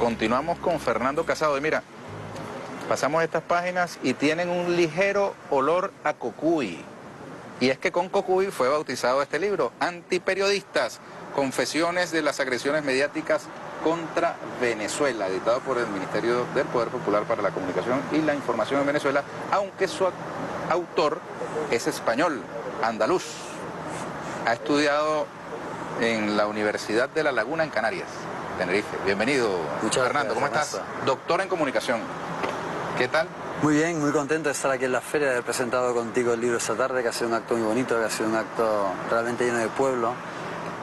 Continuamos con Fernando Casado. Y mira, pasamos estas páginas y tienen un ligero olor a cocuy. Y es que con cocuy fue bautizado este libro, Antiperiodistas, confesiones de las agresiones mediáticas contra Venezuela, editado por el Ministerio del Poder Popular para la Comunicación y la Información en Venezuela, aunque su autor es español, andaluz. Ha estudiado en la Universidad de La Laguna en Canarias, Tenerife. Bienvenido, Fernando, ¿cómo estás? Doctor en Comunicación. ¿Qué tal? Muy bien, muy contento de estar aquí en la feria, de haber presentado contigo el libro esta tarde, que ha sido un acto muy bonito, que ha sido un acto realmente lleno de pueblo.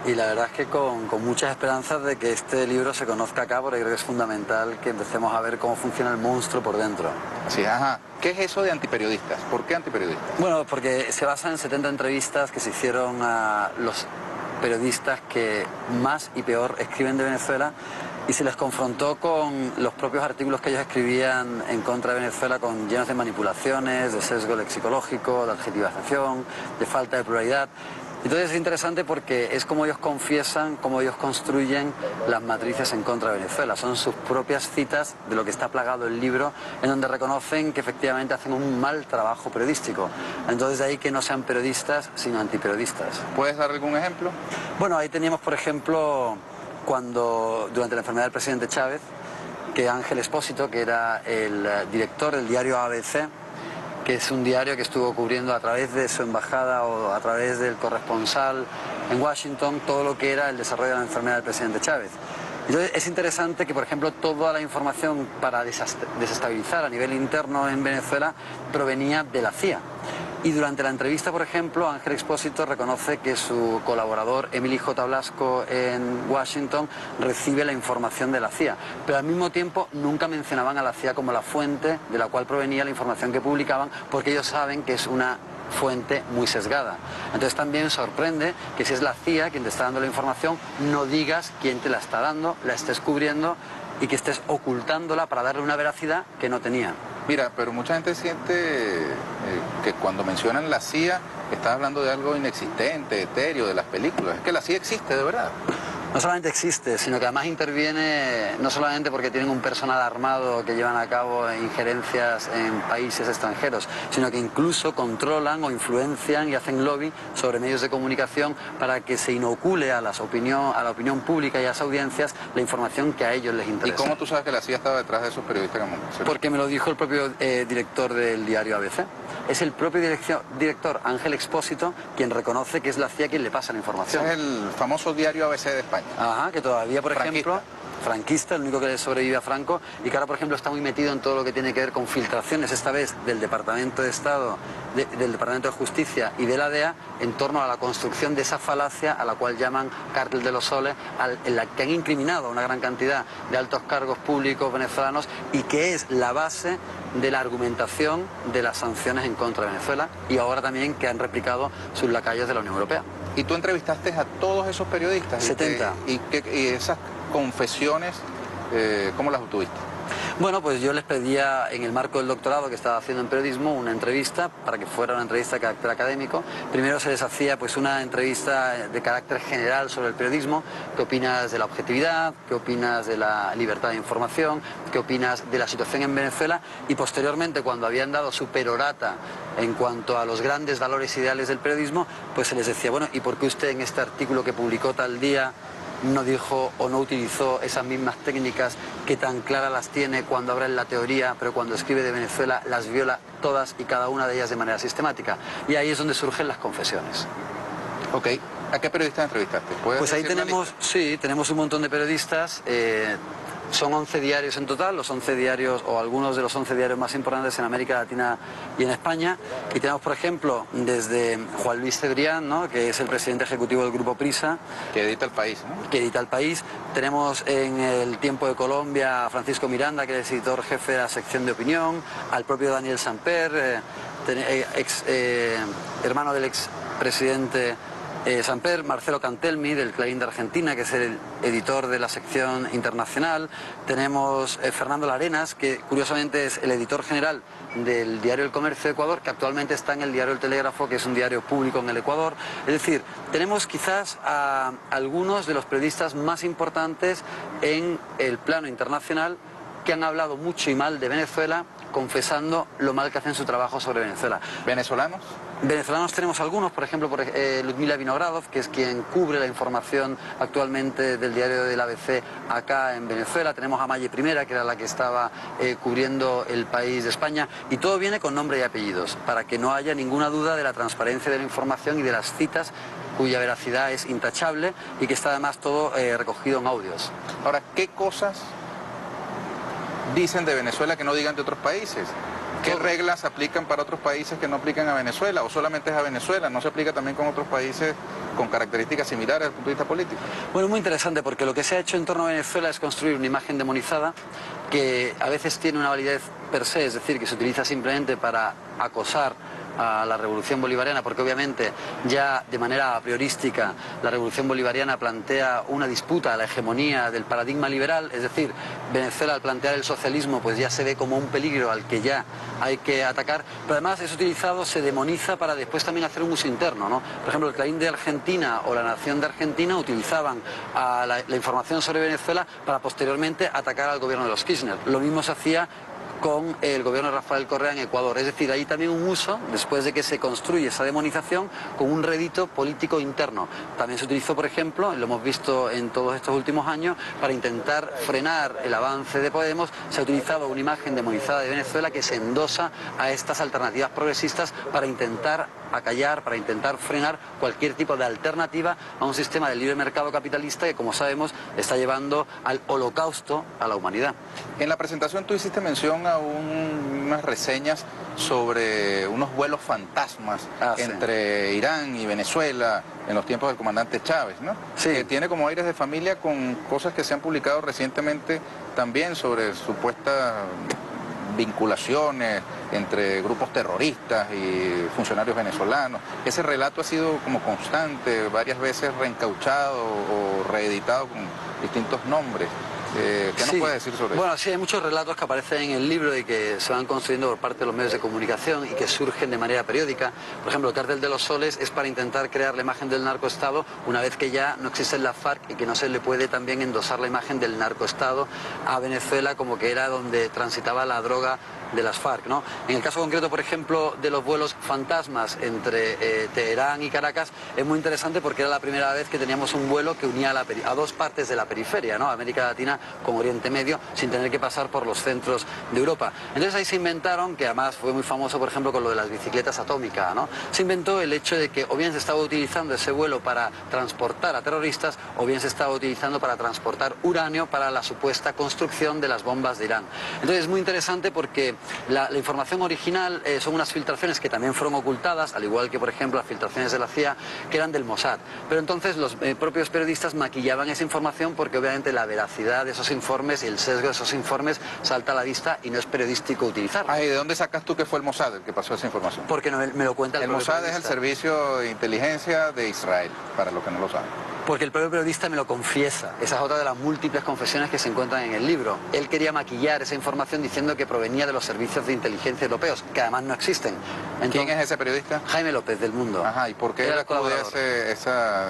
Y la verdad es que con muchas esperanzas de que este libro se conozca acá, porque creo que es fundamental que empecemos a ver cómo funciona el monstruo por dentro. Sí, ajá. ¿Qué es eso de antiperiodistas? ¿Por qué antiperiodistas? Bueno, porque se basa en 70 entrevistas que se hicieron a los periodistas que más y peor escriben de Venezuela, y se les confrontó con los propios artículos que ellos escribían en contra de Venezuela, con llenos de manipulaciones, de sesgo lexicológico, de adjetivación, de falta de pluralidad. Entonces es interesante porque es como ellos confiesan, como ellos construyen las matrices en contra de Venezuela. Son sus propias citas de lo que está plagado el libro, en donde reconocen que efectivamente hacen un mal trabajo periodístico. Entonces de ahí que no sean periodistas, sino antiperiodistas. ¿Puedes dar algún ejemplo? Bueno, ahí teníamos, por ejemplo, cuando durante la enfermedad del presidente Chávez, que Ángel Expósito, que era el director del diario ABC, que es un diario que estuvo cubriendo a través de su embajada o a través del corresponsal en Washington todo lo que era el desarrollo de la enfermedad del presidente Chávez. Entonces es interesante que, por ejemplo, toda la información para desestabilizar a nivel interno en Venezuela provenía de la CIA. Y durante la entrevista, por ejemplo, Ángel Expósito reconoce que su colaborador, Emily J. Blasco, en Washington, recibe la información de la CIA. Pero al mismo tiempo nunca mencionaban a la CIA como la fuente de la cual provenía la información que publicaban, porque ellos saben que es una fuente muy sesgada. Entonces también sorprende que si es la CIA quien te está dando la información, no digas quién te la está dando, la estés cubriendo y que estés ocultándola para darle una veracidad que no tenía. Mira, pero mucha gente siente que cuando mencionan la CIA, estás hablando de algo inexistente, etéreo, de las películas. Es que la CIA existe de verdad. No solamente existe, sino que además interviene, no solamente porque tienen un personal armado que llevan a cabo injerencias en países extranjeros, sino que incluso controlan o influencian y hacen lobby sobre medios de comunicación para que se inocule a la opinión pública y a las audiencias la información que a ellos les interesa. ¿Y cómo tú sabes que la CIA estaba detrás de esos periodistas? Porque me lo dijo el propio director del diario ABC. Es el propio director, Ángel Expósito, quien reconoce que es la CIA quien le pasa la información. Ese es el famoso diario ABC de España. Ajá, que todavía, por ejemplo, franquista, el único que le sobrevive a Franco, y que ahora, por ejemplo, está muy metido en todo lo que tiene que ver con filtraciones, esta vez del Departamento de Estado, del Departamento de Justicia y de la DEA, en torno a la construcción de esa falacia a la cual llaman cártel de los soles, en la que han incriminado a una gran cantidad de altos cargos públicos venezolanos, y que es la base de la argumentación de las sanciones en contra de Venezuela, y ahora también que han replicado sus lacayos de la Unión Europea. ¿Y tú entrevistaste a todos esos periodistas? 70. ¿Y esas confesiones, cómo las obtuviste? Bueno, pues yo les pedía, en el marco del doctorado que estaba haciendo en periodismo, una entrevista, para que fuera una entrevista de carácter académico. Primero se les hacía pues una entrevista de carácter general sobre el periodismo. ¿Qué opinas de la objetividad? ¿Qué opinas de la libertad de información? ¿Qué opinas de la situación en Venezuela? Y posteriormente, cuando habían dado su perorata en cuanto a los grandes valores ideales del periodismo, pues se les decía, bueno, ¿y por qué usted en este artículo que publicó tal día no dijo o no utilizó esas mismas técnicas que tan claras las tiene cuando habla en la teoría, pero cuando escribe de Venezuela las viola todas y cada una de ellas de manera sistemática? Y ahí es donde surgen las confesiones. Ok. ¿A qué periodistas entrevistaste? Pues ahí tenemos un montón de periodistas. Son 11 diarios en total, los 11 diarios o algunos de los 11 diarios más importantes en América Latina y en España. Y tenemos, por ejemplo, desde Juan Luis Cebrián, ¿no?, que es el presidente ejecutivo del Grupo Prisa. Que edita El País, ¿no? Que edita El País. Tenemos en El Tiempo de Colombia a Francisco Miranda, que es editor jefe de la sección de opinión, al propio Daniel Samper, hermano del expresidente Samper, Marcelo Cantelmi, del Clarín de Argentina, que es el editor de la sección internacional. Tenemos Fernando Larenas, que curiosamente es el editor general del diario El Comercio de Ecuador, que actualmente está en el diario El Telégrafo, que es un diario público en el Ecuador. Es decir, tenemos quizás a algunos de los periodistas más importantes en el plano internacional que han hablado mucho y mal de Venezuela, confesando lo mal que hacen su trabajo sobre Venezuela. ¿Venezolanos? Venezolanos tenemos algunos, por ejemplo, Ludmila Vinogradov, que es quien cubre la información actualmente del diario del ABC acá en Venezuela. Tenemos a Maye Primera, que era la que estaba cubriendo el país de España. Y todo viene con nombre y apellidos, para que no haya ninguna duda de la transparencia de la información y de las citas, cuya veracidad es intachable y que está además todo recogido en audios. Ahora, ¿qué cosas dicen de Venezuela que no digan de otros países? ¿Qué reglas aplican para otros países que no aplican a Venezuela? ¿O solamente es a Venezuela? ¿No se aplica también con otros países con características similares desde el punto de vista político? Bueno, muy interesante, porque lo que se ha hecho en torno a Venezuela es construir una imagen demonizada que a veces tiene una validez per se, es decir, que se utiliza simplemente para acosar a la revolución bolivariana, porque obviamente ya de manera a priorística la revolución bolivariana plantea una disputa a la hegemonía del paradigma liberal, es decir, Venezuela al plantear el socialismo pues ya se ve como un peligro al que ya hay que atacar, pero además es utilizado, se demoniza para después también hacer un uso interno, ¿no? Por ejemplo, el Clarín de Argentina o La Nación de Argentina utilizaban la información sobre Venezuela para posteriormente atacar al gobierno de los Kirchner. Lo mismo se hacía con el gobierno de Rafael Correa en Ecuador. Es decir, hay también un uso, después de que se construye esa demonización, con un rédito político interno. También se utilizó, por ejemplo, y lo hemos visto en todos estos últimos años, para intentar frenar el avance de Podemos, se ha utilizado una imagen demonizada de Venezuela que se endosa a estas alternativas progresistas para intentar acallar, para intentar frenar cualquier tipo de alternativa a un sistema de libre mercado capitalista que, como sabemos, está llevando al holocausto a la humanidad. En la presentación tú hiciste mención a unas reseñas sobre unos vuelos fantasmas entre Irán y Venezuela en los tiempos del comandante Chávez, ¿no? Sí. Que tiene como aires de familia con cosas que se han publicado recientemente también sobre supuestas vinculaciones entre grupos terroristas y funcionarios venezolanos. Ese relato ha sido como constante, varias veces reencauchado o reeditado con distintos nombres. ¿Qué nos puede decir sobre eso? Bueno, sí, hay muchos relatos que aparecen en el libro y que se van construyendo por parte de los medios de comunicación y que surgen de manera periódica. Por ejemplo, el Cártel de los Soles es para intentar crear la imagen del narcoestado una vez que ya no existe la FARC y que no se le puede también endosar la imagen del narcoestado a Venezuela como que era donde transitaba la droga de las FARC, ¿no? En el caso concreto, por ejemplo, de los vuelos fantasmas entre Teherán y Caracas, es muy interesante porque era la primera vez que teníamos un vuelo que unía a dos partes de la periferia, ¿no? América Latina con Oriente Medio, sin tener que pasar por los centros de Europa. Entonces ahí se inventaron, que además fue muy famoso, por ejemplo, con lo de las bicicletas atómicas, ¿no? Se inventó el hecho de que o bien se estaba utilizando ese vuelo para transportar a terroristas, o bien se estaba utilizando para transportar uranio para la supuesta construcción de las bombas de Irán. Entonces es muy interesante porque la información original son unas filtraciones que también fueron ocultadas, al igual que, por ejemplo, las filtraciones de la CIA, que eran del Mossad. Pero entonces los propios periodistas maquillaban esa información porque obviamente la veracidad de esos informes y el sesgo de esos informes salta a la vista y no es periodístico utilizarlo. ¿Y de dónde sacas tú que fue el Mossad el que pasó esa información? Porque no, me lo cuenta el propio Mossad periodista. es el servicio de inteligencia de Israel, para los que no lo saben. Porque el propio periodista me lo confiesa. Esa es otra de las múltiples confesiones que se encuentran en el libro. Él quería maquillar esa información diciendo que provenía de los servicios de inteligencia europeos, que además no existen. Entonces, ¿quién es ese periodista? Jaime López, del Mundo. Ajá, ¿y por qué él acude a esa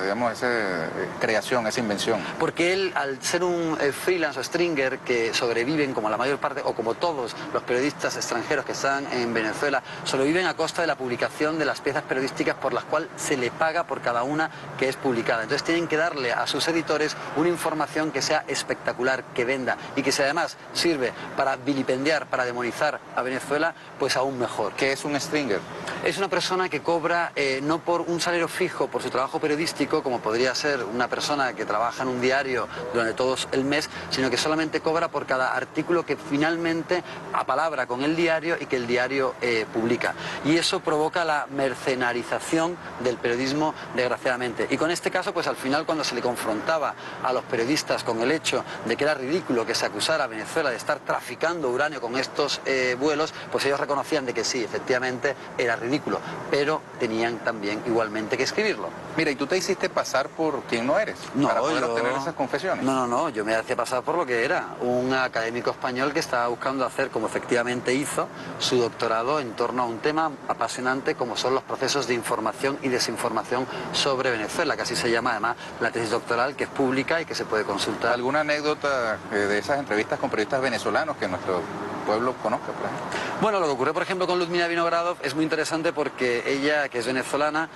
creación, esa invención? Porque él, al ser un freelance o stringer que sobreviven como la mayor parte, o como todos los periodistas extranjeros que están en Venezuela, sobreviven a costa de la publicación de las piezas periodísticas por las cuales se le paga por cada una que es publicada. Entonces tienen que darle a sus editores una información que sea espectacular, que venda y que si además sirve para vilipendiar, para demonizar a Venezuela, pues aún mejor. ¿Qué es un stringer? Es una persona que cobra no por un salario fijo por su trabajo periodístico, como podría ser una persona que trabaja en un diario durante todo el mes, sino que solamente cobra por cada artículo que finalmente apalabra con el diario y que el diario publica. Y eso provoca la mercenarización del periodismo, desgraciadamente. Y con este caso, pues al final final cuando se le confrontaba a los periodistas con el hecho de que era ridículo que se acusara a Venezuela de estar traficando uranio con estos vuelos, pues ellos reconocían de que sí, efectivamente era ridículo, pero tenían también igualmente que escribirlo. Mira, ¿y tú te hiciste pasar por quien no eres para poder obtener esas confesiones? No, yo me hacía pasar por lo que era, un académico español que estaba buscando hacer, como efectivamente hizo, su doctorado en torno a un tema apasionante como son los procesos de información y desinformación sobre Venezuela, que así se llama además la tesis doctoral, que es pública y que se puede consultar. ¿Alguna anécdota de esas entrevistas con periodistas venezolanos que nuestro pueblo conozca, por ejemplo? Bueno, lo que ocurrió, por ejemplo, con Ludmila Vinogradov es muy interesante porque ella, que es venezolana,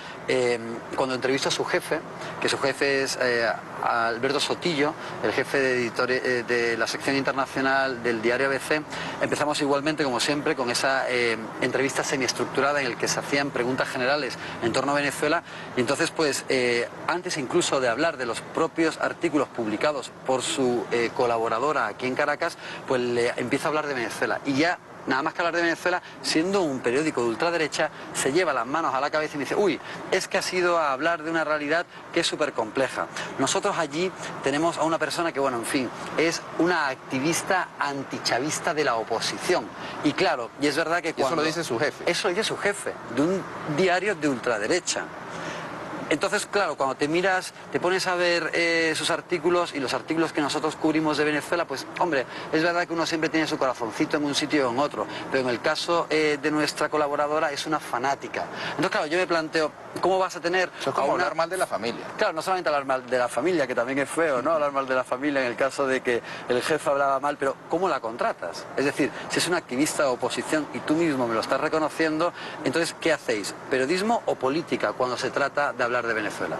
cuando entrevistó a su jefe, que su jefe es Alberto Sotillo, el jefe de la sección internacional del diario ABC, empezamos igualmente, como siempre, con esa entrevista semiestructurada en la que se hacían preguntas generales en torno a Venezuela, y entonces, pues, antes incluso de hablar de los propios artículos publicados por su colaboradora aquí en Caracas, pues le empieza a hablar de Venezuela, y ya nada más que hablar de Venezuela, siendo un periódico de ultraderecha, se lleva las manos a la cabeza y me dice, uy, es que ha sido a hablar de una realidad que es súper compleja. Nosotros allí tenemos a una persona que, bueno, en fin, es una activista antichavista de la oposición. Y claro, y es verdad que cuando... Eso lo dice su jefe. Eso lo dice su jefe, de un diario de ultraderecha. Entonces, claro, cuando te miras, te pones a ver sus artículos y los artículos que nosotros cubrimos de Venezuela, pues, hombre, es verdad que uno siempre tiene su corazoncito en un sitio o en otro, pero en el caso de nuestra colaboradora es una fanática. Entonces, claro, yo me planteo, ¿cómo vas a tener... Eso es como hablar mal de la familia. Claro, no solamente hablar mal de la familia, que también es feo, ¿no? Hablar mal de la familia en el caso de que el jefe hablaba mal, pero ¿cómo la contratas? Es decir, si es una activista de oposición y tú mismo me lo estás reconociendo, entonces, ¿qué hacéis? ¿Periodismo o política cuando se trata de hablar de Venezuela?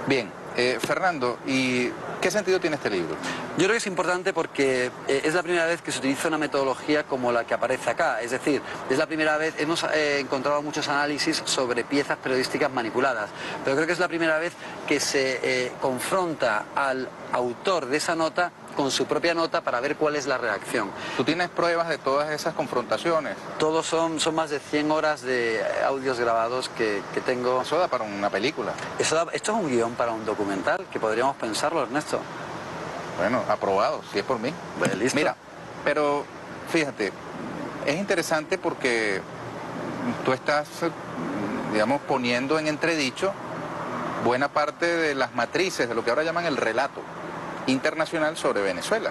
Bien, Fernando, ¿y qué sentido tiene este libro? Yo creo que es importante porque es la primera vez que se utiliza una metodología como la que aparece acá, es decir, es la primera vez, hemos encontrado muchos análisis sobre piezas periodísticas manipuladas, pero creo que es la primera vez que se confronta al autor de esa nota con su propia nota para ver cuál es la reacción. ¿Tú tienes pruebas de todas esas confrontaciones? Todos son más de 100 horas de audios grabados que tengo. Eso da para una película. Esto es un guión para un documental, que podríamos pensarlo, Ernesto. Bueno, aprobado, si es por mí. Pues listo. Mira, pero fíjate, es interesante porque tú estás, digamos, poniendo en entredicho buena parte de las matrices de lo que ahora llaman el relato internacional sobre Venezuela.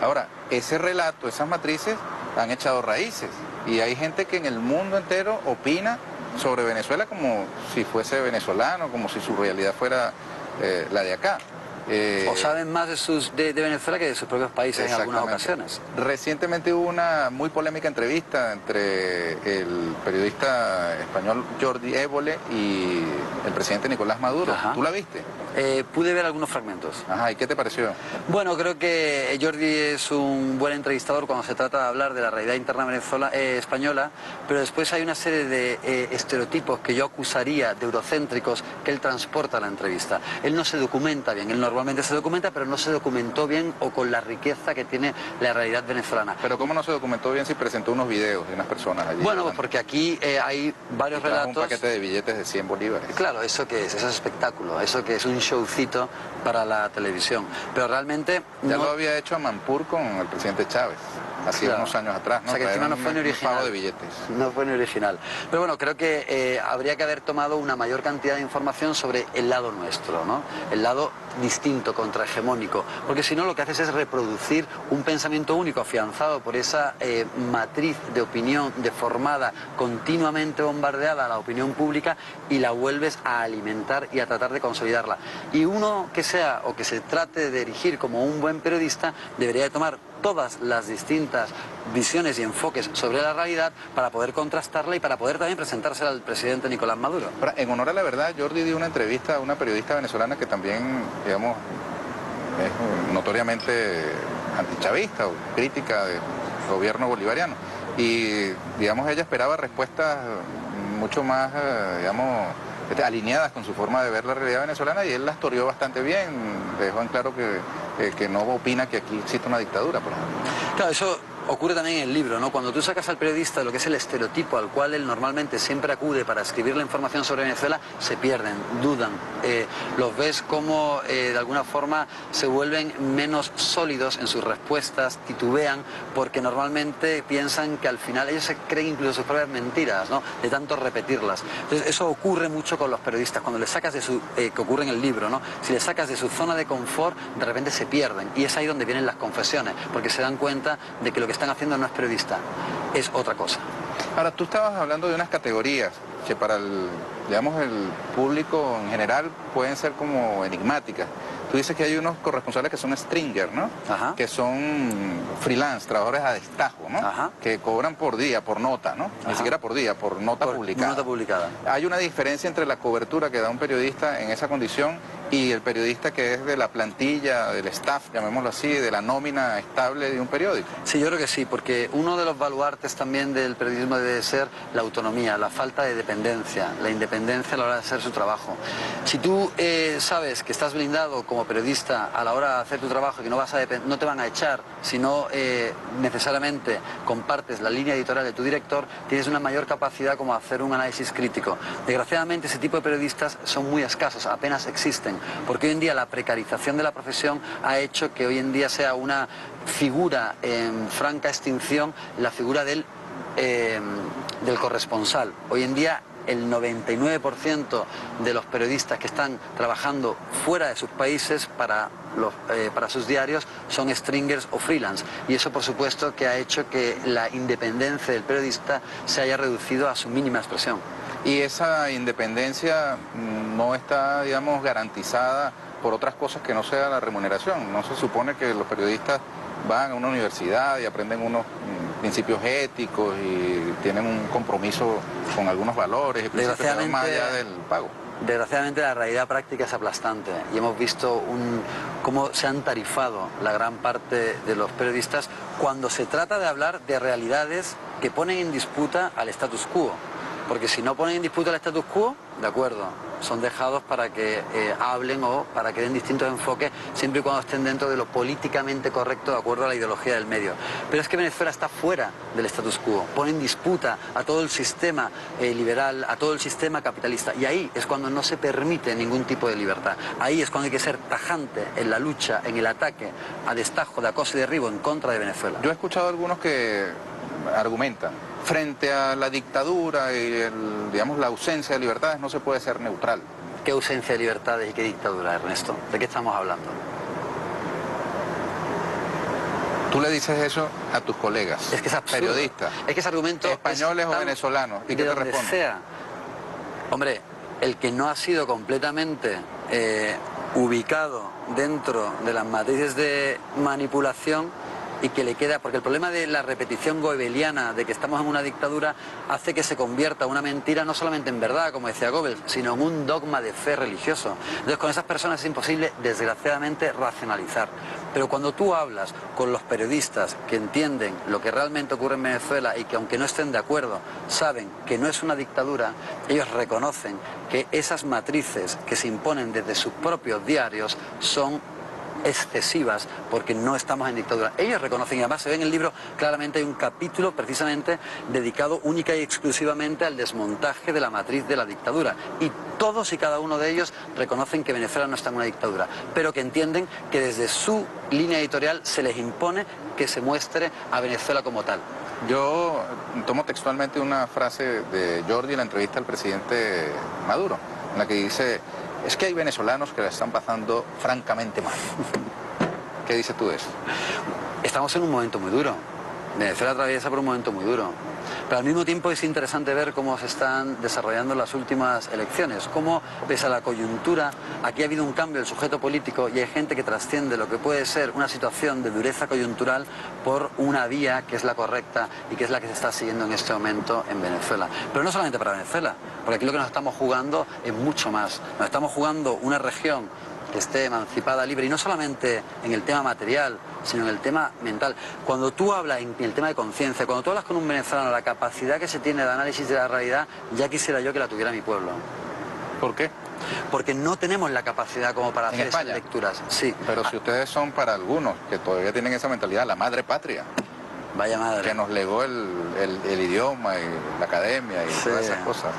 Ahora, ese relato, esas matrices han echado raíces y hay gente que en el mundo entero opina sobre Venezuela como si fuese venezolano, como si su realidad fuera la de acá. O saben más de Venezuela que de sus propios países en algunas ocasiones. Recientemente hubo una muy polémica entrevista entre el periodista español Jordi Évole y el presidente Nicolás Maduro. Ajá. ¿Tú la viste? Pude ver algunos fragmentos. Ajá, ¿y qué te pareció? Bueno, creo que Jordi es un buen entrevistador cuando se trata de hablar de la realidad interna española, pero después hay una serie de estereotipos que yo acusaría de eurocéntricos que él transporta a la entrevista. Él no se documenta bien, él normalmente se documenta, pero no se documentó bien o con la riqueza que tiene la realidad venezolana. Pero ¿cómo no se documentó bien si presentó unos videos de unas personas allí? Bueno, pues porque aquí hay varios relatos... un paquete de billetes de 100 bolívares. Claro, ¿eso qué es? Eso es espectáculo, eso que es un showcito para la televisión. Pero realmente... Ya lo había hecho Amanpour con el presidente Chávez, hace unos años atrás, ¿no? O sea que encima no fue ni original. Pago de billetes. No fue ni original. Pero bueno, creo que habría que haber tomado una mayor cantidad de información sobre el lado nuestro, ¿no? El lado distinto, contrahegemónico. Porque si no, lo que haces es reproducir un pensamiento único afianzado por esa matriz de opinión deformada, continuamente bombardeada a la opinión pública, y la vuelves a alimentar y a tratar de consolidarla. Y uno que sea o que se trate de erigir como un buen periodista debería de tomar todas las distintas visiones y enfoques sobre la realidad para poder contrastarla y para poder también presentársela al presidente Nicolás Maduro. En honor a la verdad, Jordi dio una entrevista a una periodista venezolana que también, digamos, es notoriamente antichavista o crítica del gobierno bolivariano. Y, digamos, ella esperaba respuestas mucho más, digamos, alineadas con su forma de ver la realidad venezolana, y él las toreó bastante bien, dejó en claro que no opina que aquí existe una dictadura, por ejemplo. Claro, eso ocurre también en el libro, ¿no? Cuando tú sacas al periodista de lo que es el estereotipo al cual él normalmente siempre acude para escribir la información sobre Venezuela, se pierden, dudan. Los ves como de alguna forma se vuelven menos sólidos en sus respuestas, titubean, porque normalmente piensan que al final ellos se creen incluso sus propias mentiras, ¿no? De tanto repetirlas. Entonces eso ocurre mucho con los periodistas, cuando les sacas de su, que ocurre en el libro, ¿no? Si les sacas de su zona de confort, de repente se pierden, y es ahí donde vienen las confesiones, porque se dan cuenta de que lo que están haciendo no es periodista, es otra cosa. Ahora, tú estabas hablando de unas categorías que para el, digamos, el público en general pueden ser como enigmáticas. Tú dices que hay unos corresponsales que son stringer, ¿no? Ajá. Que son freelance, trabajadores a destajo, ¿no? Ajá. Que cobran por día, por nota, ¿no? Ajá. Ni siquiera por día, por nota publicada. Nota publicada. Hay una diferencia entre la cobertura que da un periodista en esa condición y el periodista que es de la plantilla, del staff, llamémoslo así, de la nómina estable de un periódico. Sí, yo creo que sí, porque uno de los baluartes también del periodismo debe ser la autonomía, la falta de dependencia, la independencia a la hora de hacer su trabajo. Si tú sabes que estás blindado como periodista a la hora de hacer tu trabajo y que no te van a echar si no necesariamente compartes la línea editorial de tu director, tienes una mayor capacidad como hacer un análisis crítico. Desgraciadamente ese tipo de periodistas son muy escasos, apenas existen, porque hoy en día la precarización de la profesión ha hecho que hoy en día sea una figura en franca extinción la figura del corresponsal. Hoy en día el 99% de los periodistas que están trabajando fuera de sus países para sus diarios son stringers o freelance, y eso por supuesto que ha hecho que la independencia del periodista se haya reducido a su mínima expresión. Y esa independencia no está, digamos, garantizada por otras cosas que no sea la remuneración. No se supone que los periodistas van a una universidad y aprenden unos principios éticos y tienen un compromiso con algunos valores y principios más allá del pago. Desgraciadamente la realidad práctica es aplastante y hemos visto cómo se han tarifado la gran parte de los periodistas cuando se trata de hablar de realidades que ponen en disputa al status quo. Porque si no ponen en disputa el status quo, de acuerdo, son dejados para que hablen o para que den distintos enfoques, siempre y cuando estén dentro de lo políticamente correcto de acuerdo a la ideología del medio. Pero es que Venezuela está fuera del status quo, pone en disputa a todo el sistema liberal, a todo el sistema capitalista, y ahí es cuando no se permite ningún tipo de libertad. Ahí es cuando hay que ser tajante en la lucha, en el ataque a destajo, de acoso y derribo en contra de Venezuela. Yo he escuchado a algunos que argumentan: frente a la dictadura y digamos, la ausencia de libertades no se puede ser neutral. ¿Qué ausencia de libertades y qué dictadura, Ernesto? ¿De qué estamos hablando? Tú le dices eso a tus colegas, es que es absurdo. Periodistas, es que ese argumento españoles o venezolanos, ¿y qué te responden? Sea. Hombre, el que no ha sido completamente ubicado dentro de las matrices de manipulación y que le queda, porque el problema de la repetición goebbeliana de que estamos en una dictadura hace que se convierta una mentira no solamente en verdad, como decía Goebbels, sino en un dogma de fe religioso. Entonces con esas personas es imposible, desgraciadamente, racionalizar. Pero cuando tú hablas con los periodistas que entienden lo que realmente ocurre en Venezuela y que aunque no estén de acuerdo, saben que no es una dictadura, ellos reconocen que esas matrices que se imponen desde sus propios diarios son excesivas porque no estamos en dictadura. Ellos reconocen, y además se ve en el libro claramente, hay un capítulo precisamente dedicado única y exclusivamente al desmontaje de la matriz de la dictadura, y todos y cada uno de ellos reconocen que Venezuela no está en una dictadura, pero que entienden que desde su línea editorial se les impone que se muestre a Venezuela como tal. Yo tomo textualmente una frase de Jordi en la entrevista al presidente Maduro, en la que dice: es que hay venezolanos que la están pasando francamente mal. ¿Qué dices tú de eso? Estamos en un momento muy duro. Venezuela atraviesa por un momento muy duro. Pero al mismo tiempo es interesante ver cómo se están desarrollando las últimas elecciones, cómo, pese a la coyuntura, aquí ha habido un cambio del sujeto político y hay gente que trasciende lo que puede ser una situación de dureza coyuntural por una vía que es la correcta y que es la que se está siguiendo en este momento en Venezuela. Pero no solamente para Venezuela, porque aquí lo que nos estamos jugando es mucho más. Nos estamos jugando una región que esté emancipada, libre, y no solamente en el tema material, sino en el tema mental. Cuando tú hablas en el tema de conciencia, cuando tú hablas con un venezolano, la capacidad que se tiene de análisis de la realidad, ya quisiera yo que la tuviera mi pueblo. ¿Por qué? Porque no tenemos la capacidad como para hacer esas lecturas. Sí. Pero si ustedes son, para algunos, que todavía tienen esa mentalidad, la madre patria. Vaya madre. Que nos legó el idioma y la academia y Sí. todas esas cosas.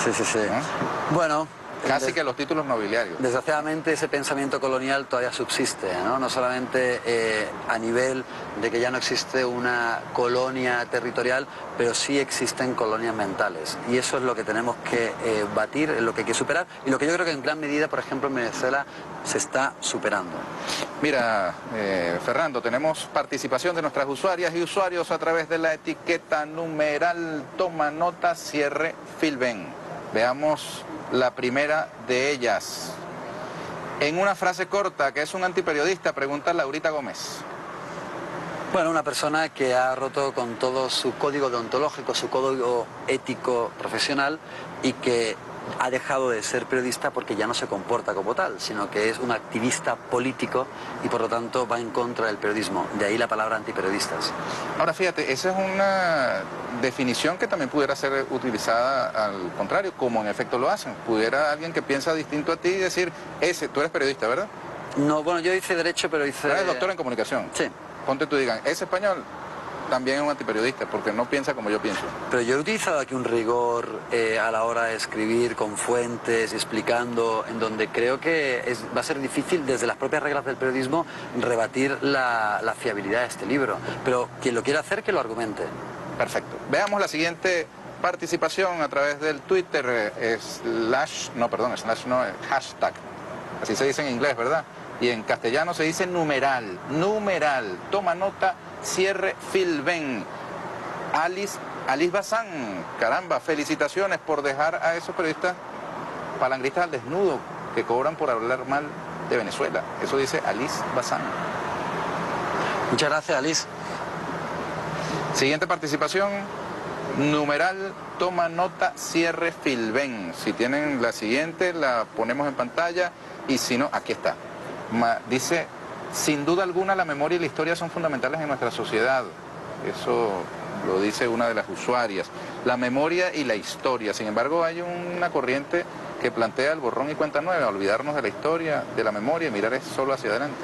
Sí, sí, sí. ¿No? Bueno, Casi que los títulos nobiliarios. desgraciadamente ese pensamiento colonial todavía subsiste, ¿no? No solamente a nivel de que ya no existe una colonia territorial, pero sí existen colonias mentales. Y eso es lo que tenemos que batir, es lo que hay que superar, y lo que yo creo que en gran medida, por ejemplo, en Venezuela se está superando. Mira, Fernando, tenemos participación de nuestras usuarias y usuarios a través de la etiqueta numeral toma nota cierre Filben. Veamos la primera de ellas. En una frase corta, ¿qué es un antiperiodista? Pregunta Laurita Gómez. Bueno, una persona que ha roto con todo su código deontológico, su código ético profesional y que ha dejado de ser periodista porque ya no se comporta como tal, sino que es un activista político y por lo tanto va en contra del periodismo. De ahí la palabra antiperiodistas. Ahora fíjate, esa es una definición que también pudiera ser utilizada al contrario, como en efecto lo hacen. Pudiera alguien que piensa distinto a ti decir, tú eres periodista, ¿verdad? No, bueno, yo hice Derecho, pero hice... Eres doctor en comunicación. Sí. Ponte tú y digan, ese español también es un antiperiodista porque no piensa como yo pienso. Pero yo he utilizado aquí un rigor a la hora de escribir con fuentes, explicando, en donde creo que va a ser difícil desde las propias reglas del periodismo rebatir la fiabilidad de este libro. Pero quien lo quiera hacer, que lo argumente. Perfecto. Veamos la siguiente participación a través del Twitter, hashtag. Así se dice en inglés, ¿verdad? Y en castellano se dice numeral. Toma nota, cierre Filben. Alice Bazán, caramba, felicitaciones por dejar a esos periodistas palangristas al desnudo que cobran por hablar mal de Venezuela. Eso dice Alice Bazán. Muchas gracias, Alice. Siguiente participación, numeral, toma nota, cierre Filben. Si tienen la siguiente, la ponemos en pantalla y si no, aquí está. Dice, sin duda alguna la memoria y la historia son fundamentales en nuestra sociedad. Eso lo dice una de las usuarias. La memoria y la historia. Sin embargo, hay una corriente que plantea el borrón y cuenta nueva, olvidarnos de la historia, de la memoria y mirar solo hacia adelante.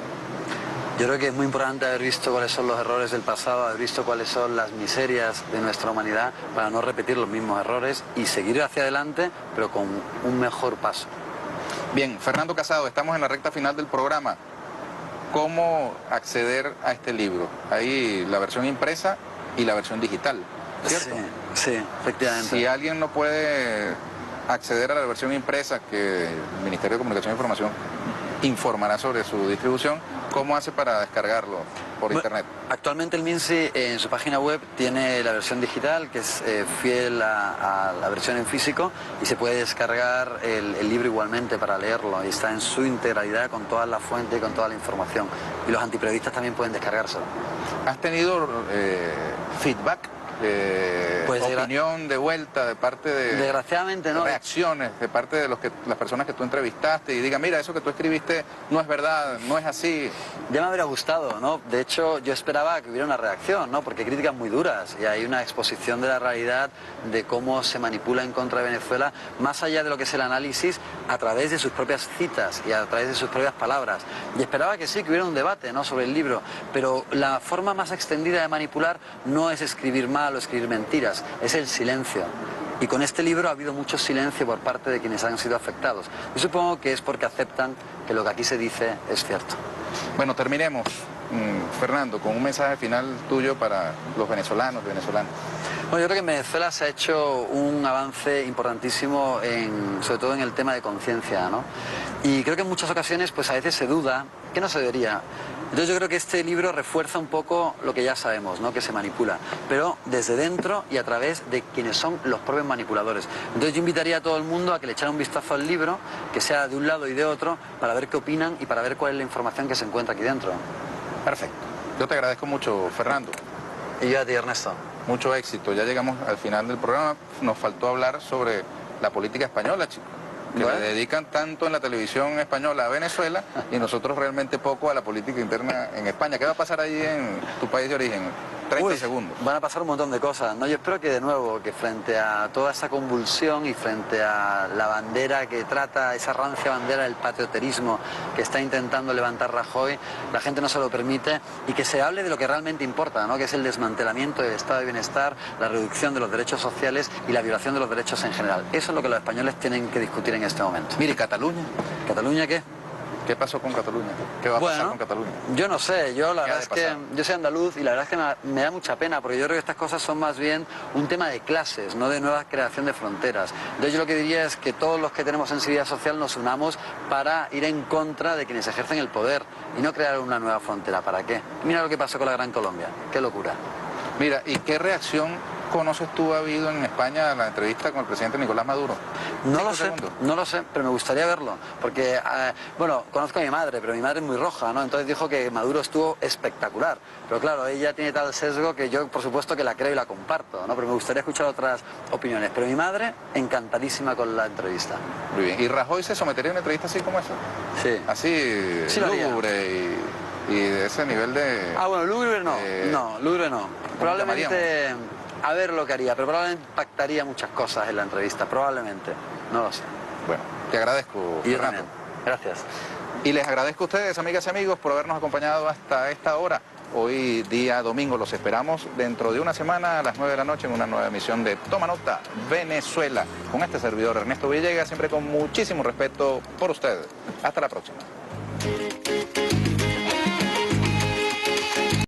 Yo creo que es muy importante haber visto cuáles son los errores del pasado, haber visto cuáles son las miserias de nuestra humanidad para no repetir los mismos errores y seguir hacia adelante, pero con un mejor paso. Bien, Fernando Casado, estamos en la recta final del programa. ¿Cómo acceder a este libro? Hay la versión impresa y la versión digital, ¿cierto? Sí, efectivamente. Si alguien no puede acceder a la versión impresa, que el Ministerio de Comunicación e Información informará sobre su distribución, ¿cómo hace para descargarlo por internet? Actualmente el MinSI en su página web tiene la versión digital, que es fiel a la versión en físico, y se puede descargar el libro igualmente para leerlo, y está en su integralidad con toda la fuente y con toda la información. Y los antiperiodistas también pueden descargárselo. ¿Has tenido feedback? Pues opinión de vuelta de parte de... Desgraciadamente no. Reacciones de parte de las personas que tú entrevistaste y diga, mira, eso que tú escribiste no es verdad, no es así. Ya me habría gustado, ¿no? De hecho, yo esperaba que hubiera una reacción, ¿no? Porque hay críticas muy duras y hay una exposición de la realidad de cómo se manipula en contra de Venezuela, más allá de lo que es el análisis, a través de sus propias citas y a través de sus propias palabras. Y esperaba que sí, que hubiera un debate, ¿no?, sobre el libro, pero la forma más extendida de manipular no es escribir mal o escribir mentiras, es el silencio. Y con este libro ha habido mucho silencio por parte de quienes han sido afectados. Yo supongo que es porque aceptan que lo que aquí se dice es cierto. Bueno, terminemos, Fernando, con un mensaje final tuyo para los venezolanos y venezolanas. Bueno, yo creo que en Venezuela se ha hecho un avance importantísimo, sobre todo en el tema de conciencia, ¿no? Y creo que en muchas ocasiones, pues a veces se duda, que no se debería. Entonces yo creo que este libro refuerza un poco lo que ya sabemos, ¿no?, que se manipula, pero desde dentro y a través de quienes son los propios manipuladores. Entonces yo invitaría a todo el mundo a que le echara un vistazo al libro, que sea de un lado y de otro, para ver qué opinan y para ver cuál es la información que se encuentra aquí dentro. Perfecto. Yo te agradezco mucho, Fernando. Y yo a ti, Ernesto. Mucho éxito. Ya llegamos al final del programa. Nos faltó hablar sobre la política española, chicos, que le dedican tanto en la televisión española a Venezuela y nosotros realmente poco a la política interna en España. ¿Qué va a pasar ahí en tu país de origen? 30 segundos. Van a pasar un montón de cosas, ¿no? Yo espero que de nuevo, que frente a toda esa convulsión y frente a la bandera que trata, esa rancia bandera del patrioterismo que está intentando levantar Rajoy, la gente no se lo permite y que se hable de lo que realmente importa, ¿no? Que es el desmantelamiento del estado de bienestar, la reducción de los derechos sociales y la violación de los derechos en general. Eso es lo que los españoles tienen que discutir en este momento. Mire, ¿Cataluña? ¿Cataluña qué? ¿Qué pasó con Cataluña? ¿Qué va a pasar con Cataluña? Yo no sé, yo la verdad es que pasar? yo soy andaluz y la verdad es que me da mucha pena porque yo creo que estas cosas son más bien un tema de clases, no de nueva creación de fronteras. Entonces yo lo que diría es que todos los que tenemos sensibilidad social nos unamos para ir en contra de quienes ejercen el poder y no crear una nueva frontera. ¿Para qué? Mira lo que pasó con la Gran Colombia, qué locura. Mira, ¿y qué reacción conoces tú ha habido en España a la entrevista con el presidente Nicolás Maduro? No lo sé, pero me gustaría verlo, porque, bueno, conozco a mi madre, pero mi madre es muy roja, ¿no? Entonces dijo que Maduro estuvo espectacular, pero claro, ella tiene tal sesgo que yo, por supuesto, que la creo y la comparto, ¿no? Pero me gustaría escuchar otras opiniones, pero mi madre, encantadísima con la entrevista. Muy bien, ¿y Rajoy se sometería a una entrevista así como esa? Sí. Así, Sí, lúgubre y de ese nivel de... Bueno, lúgubre no, lúgubre no. Probablemente... A ver lo que haría, pero probablemente impactaría muchas cosas en la entrevista, probablemente, no lo sé. Bueno, te agradezco, Y yo Fernando. también. Gracias. Y les agradezco a ustedes, amigas y amigos, por habernos acompañado hasta esta hora. Hoy, día domingo, los esperamos dentro de una semana a las 9 de la noche en una nueva emisión de Toma Nota Venezuela. Con este servidor Ernesto Villegas, siempre con muchísimo respeto por ustedes. Hasta la próxima.